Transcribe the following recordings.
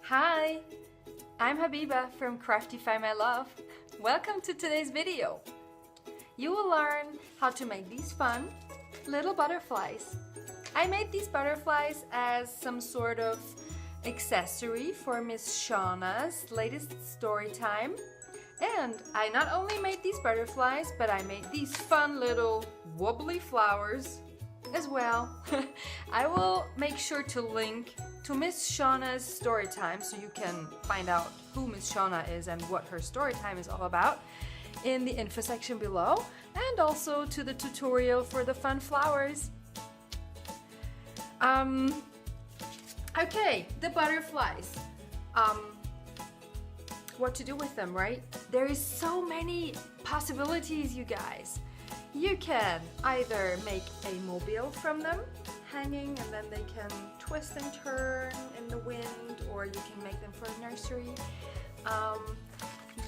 Hi, I'm Habiba from Craftify my love. Welcome to today's video. You will learn how to make these fun little butterflies. I made these butterflies as some sort of accessory for Miss Shauna's latest story time. And I not only made these butterflies, but I made these fun little wobbly flowers as well. I will make sure to link to Miss Shauna's story time so you can find out who Miss Shauna is and what her story time is all about in the info section below, and also to the tutorial for the fun flowers. Okay, the butterflies. What to do with them, right? There is so many possibilities, you guys. You can either make a mobile from them, hanging, and then they can twist and turn in the wind, or you can make them for a nursery.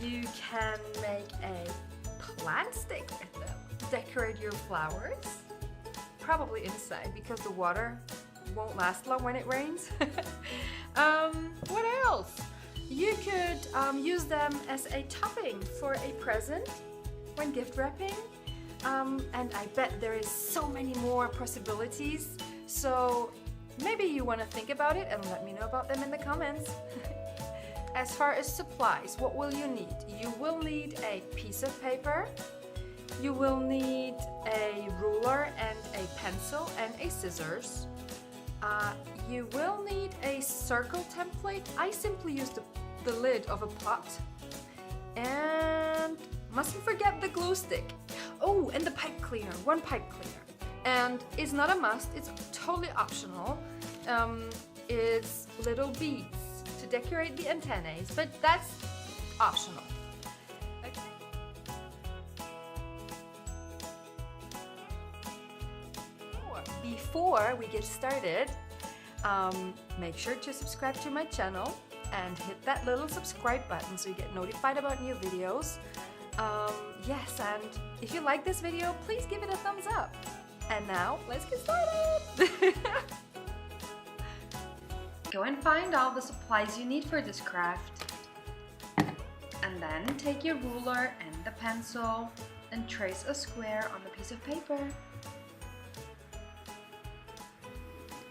You can make a plant stick with them, decorate your flowers, probably inside because the water won't last long when it rains. What else? You could use them as a topping for a present when gift wrapping. And I bet there is so many more possibilities. So maybe you want to think about it and let me know about them in the comments. As far as supplies, what will you need? You will need a piece of paper. You will need a ruler and a pencil and a scissors. You will need a circle template. I simply used the lid of a pot. And mustn't forget the glue stick. Oh, and the pipe cleaner, one pipe cleaner. And it's not a must, it's totally optional. It's little beads to decorate the antennae, but that's optional. Before we get started, make sure to subscribe to my channel and hit that little subscribe button so you get notified about new videos. Yes, and if you like this video, please give it a thumbs up. And now, let's get started! Go and find all the supplies you need for this craft. And then take your ruler and the pencil and trace a square on the piece of paper.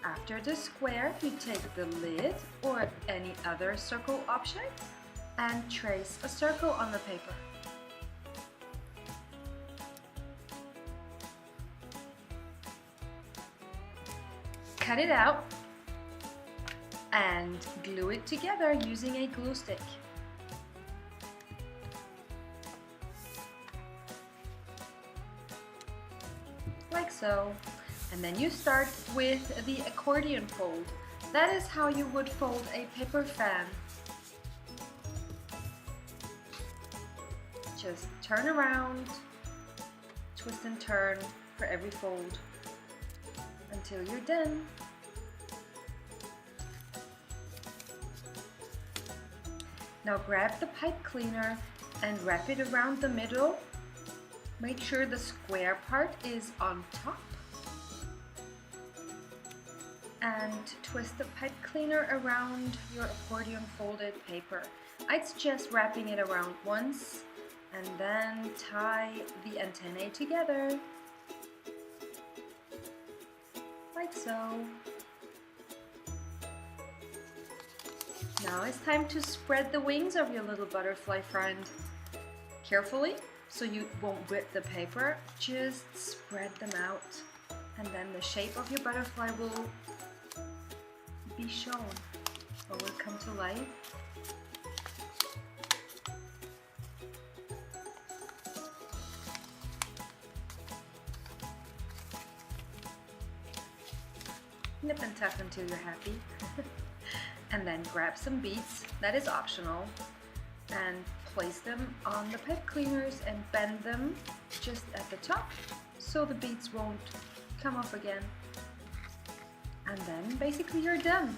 After the square, you take the lid or any other circle object and trace a circle on the paper. Cut it out and glue it together using a glue stick. Like so. And then you start with the accordion fold. That is how you would fold a paper fan. Just turn around, twist and turn for every fold until you're done. Now grab the pipe cleaner and wrap it around the middle. Make sure the square part is on top. And twist the pipe cleaner around your accordion folded paper. I'd suggest wrapping it around once and then tie the antennae together. Like so. Now it's time to spread the wings of your little butterfly friend. Carefully, so you won't rip the paper, just spread them out. And then the shape of your butterfly will be shown, or will come to life. Nip and tuck until you're happy. And then grab some beads, that is optional, and place them on the pipe cleaners and bend them just at the top so the beads won't come off again. And then basically you're done.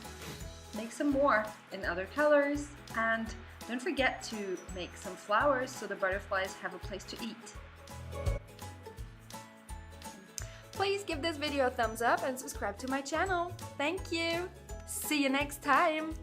Make some more in other colors, and don't forget to make some flowers so the butterflies have a place to eat. Please give this video a thumbs up and subscribe to my channel. Thank you. See you next time.